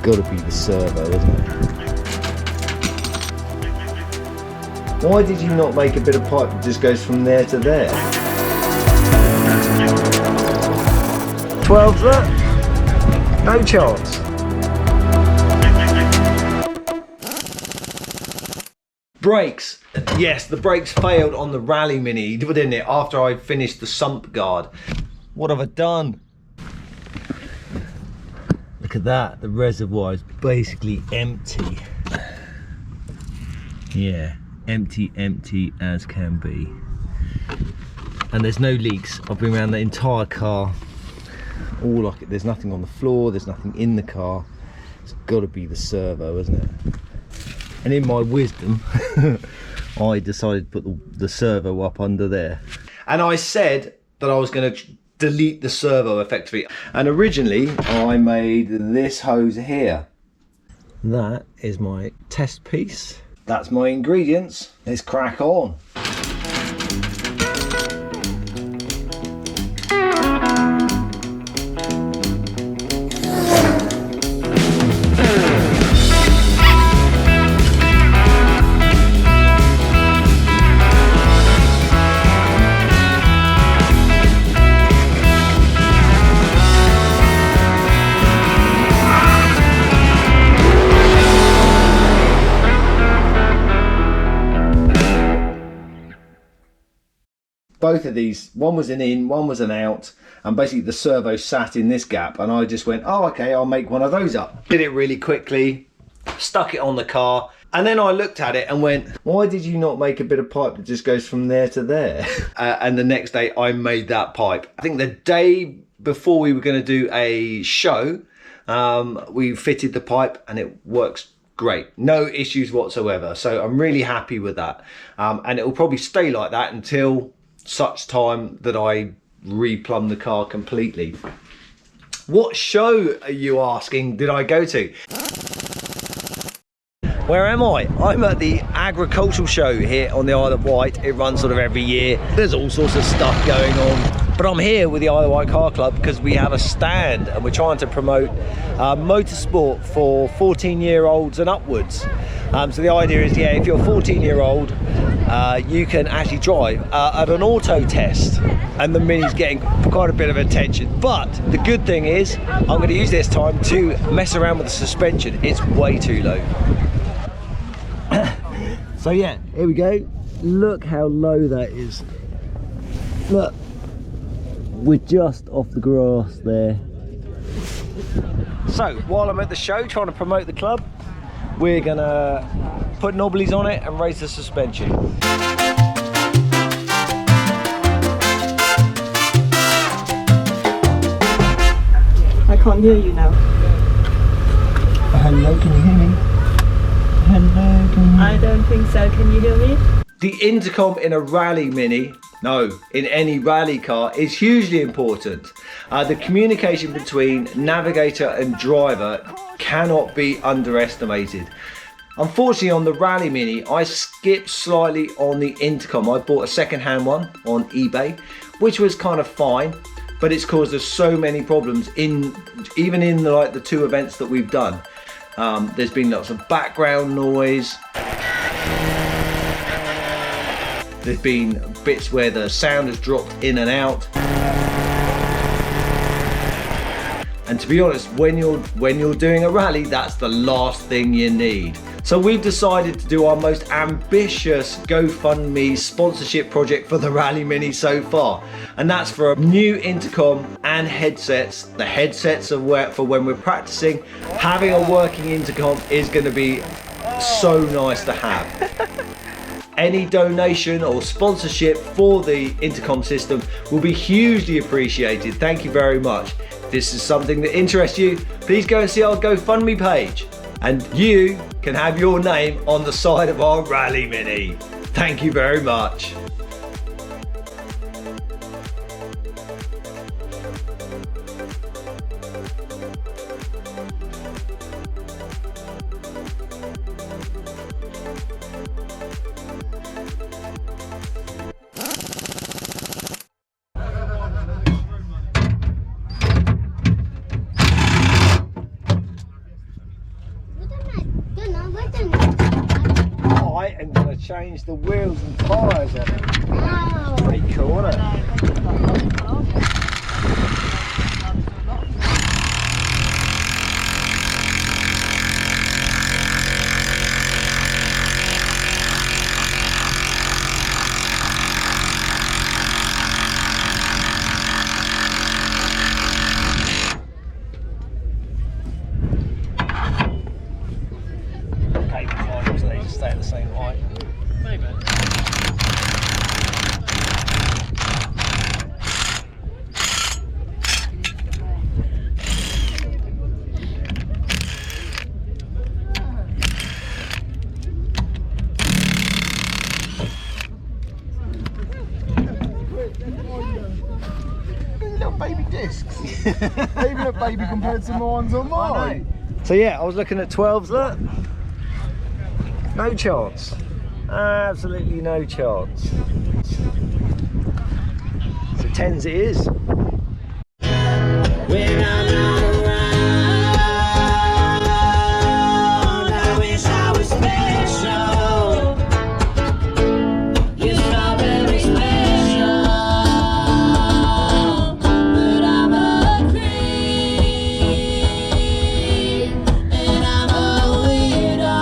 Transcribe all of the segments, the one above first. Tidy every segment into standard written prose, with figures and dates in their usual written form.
got to be the servo, isn't it? Why did you not make a bit of pipe that just goes from there to there? 12's that? No chance. Brakes. Yes, the brakes failed on the Rally Mini, didn't it? After I finished the sump guard. What have I done? Look at that. The reservoir is basically empty. Yeah, empty as can be. And there's no leaks. I've been around the entire car. There's nothing on the floor, there's nothing in the car. It's got to be the servo, isn't it? And in my wisdom, I decided to put the servo up under there. And I said that I was going to delete the servo effectively. And originally, I made this hose here. That is my test piece. That's my ingredients. Let's crack on. Both of these, one was an in, one was an out, and basically the servo sat in this gap, and I just went, oh okay, I'll make one of those up. Did it really quickly, stuck it on the car, and then I looked at it and went, why did you not make a bit of pipe that just goes from there to there? And the next day I made that pipe. I think the day before we were going to do a show, we fitted the pipe and it works great, no issues whatsoever. So I'm really happy with that, and it will probably stay like that until such time that I replumb the car completely. What show, are you asking, did I go to? Where am I? I'm at the agricultural show here on the Isle of Wight. It runs sort of every year. There's all sorts of stuff going on. But I'm here with the Isle of Wight Car Club because we have a stand and we're trying to promote motorsport for 14-year-olds and upwards. So the idea is, yeah, if you're a 14-year-old, you can actually drive at an auto test, and the Mini's getting quite a bit of attention. But the good thing is, I'm going to use this time to mess around with the suspension. It's way too low. So yeah, here we go. Look how low that is. Look, we're just off the grass there. So while I'm at the show trying to promote the club, we're gonna put knobblies on it and raise the suspension. I can't hear you now. Hello, can you hear me? Hello, can you hear me? I don't think so. Can you hear me? The intercom in a Rally Mini, no, in any rally car, is hugely important. The communication between navigator and driver cannot be underestimated. Unfortunately, on the Rally Mini, I skipped slightly on the intercom. I bought a second-hand one on eBay, which was kind of fine, but it's caused us so many problems even in the two events that we've done. There's been lots of background noise. There's been bits where the sound has dropped in and out. And to be honest, when you're doing a rally, that's the last thing you need. So we've decided to do our most ambitious GoFundMe sponsorship project for the Rally Mini so far. And that's for a new intercom and headsets. The headsets are for when we're practicing. Having a working intercom is going to be so nice to have. Any donation or sponsorship for the intercom system will be hugely appreciated. Thank you very much. If this is something that interests you, please go and see our GoFundMe page, and you can have your name on the side of our Rally Mini. Thank you very much. change the wheels and tyres on it. Pretty cool, isn't it? So they just stay at the same height. Maybe. Little baby discs. They even look baby compared to mine's on mine. So yeah, I was looking at 12s, look. No chance. Absolutely no chance. So 10s it is. When I'm not around, I wish I was special. You're so very special, but I'm a creep, and I'm a weirdo.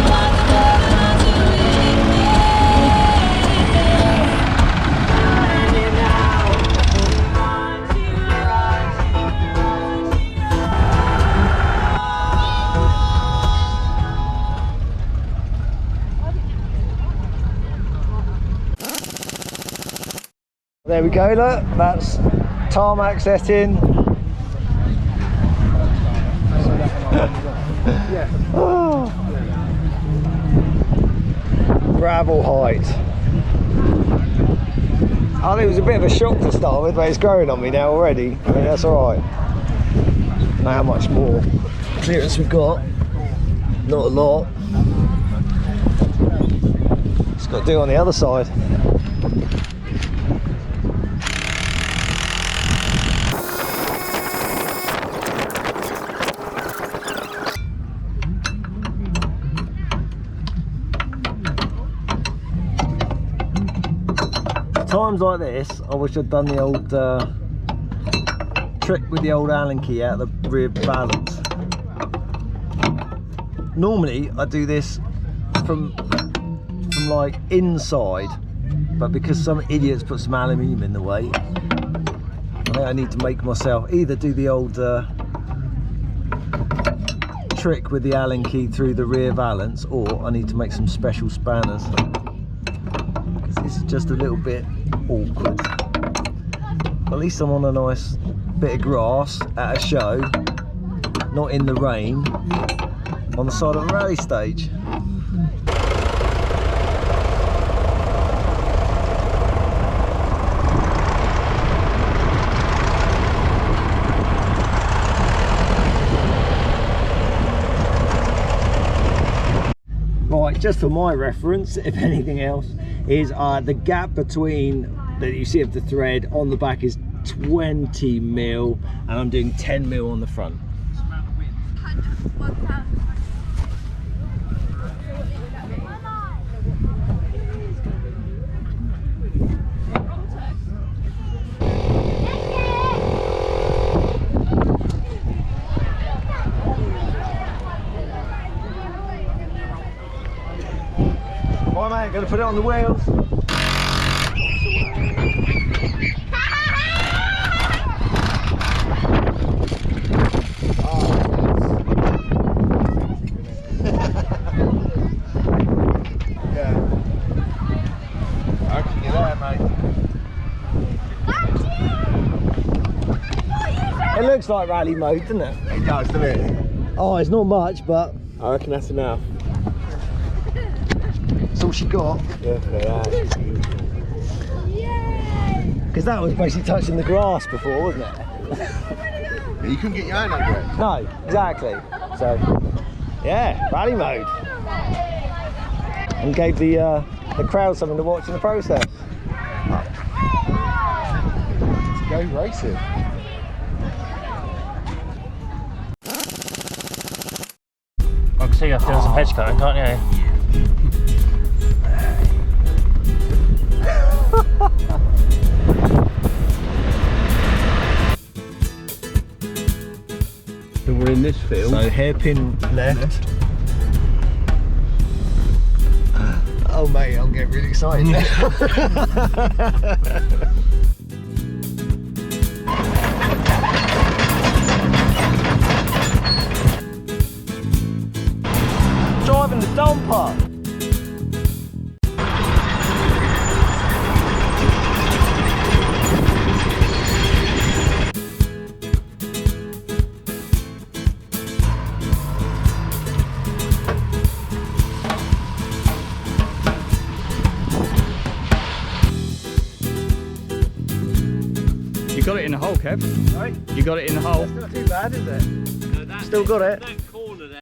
What's going to finding out. There we go, look. That's tarmac setting. Oh. Gravel height. I think it was a bit of a shock to start with, but it's growing on me now already. I mean, that's alright. Know how much more clearance we've got. Not a lot. Just got to do it on the other side. Times like this, I wish I'd done the old trick with the old Allen key out of the rear balance. Normally I do this from like inside, but because some idiots put some aluminium in the way, I think I need to make myself either do the old trick with the Allen key through the rear valance, or I need to make some special spanners. This is just a little bit awkward. At least I'm on a nice bit of grass at a show, not in the rain, on the side of a rally stage. Right, just for my reference, if anything else, is the gap between that you see of the thread on the back is 20 mil, and I'm doing 10 mil on the front. Right, mate, gonna put it on the wheels. It looks like rally mode, doesn't it? It does, doesn't it? Oh, it's not much, but I reckon that's enough. that's all she got. Yeah, Because that was basically touching the grass before, wasn't it? you couldn't get your hand under it. No, exactly. So, yeah, rally mode. And gave the crowd something to watch in the process. Let's go racing. I can see you're doing some hedge cutting, can't you? So we're in this field. So hairpin left. Oh mate, I'm getting really excited now. Driving the dumper. You got it in the hole, Kev. Right. You got it in the hole. Not too bad, is it? Still got it.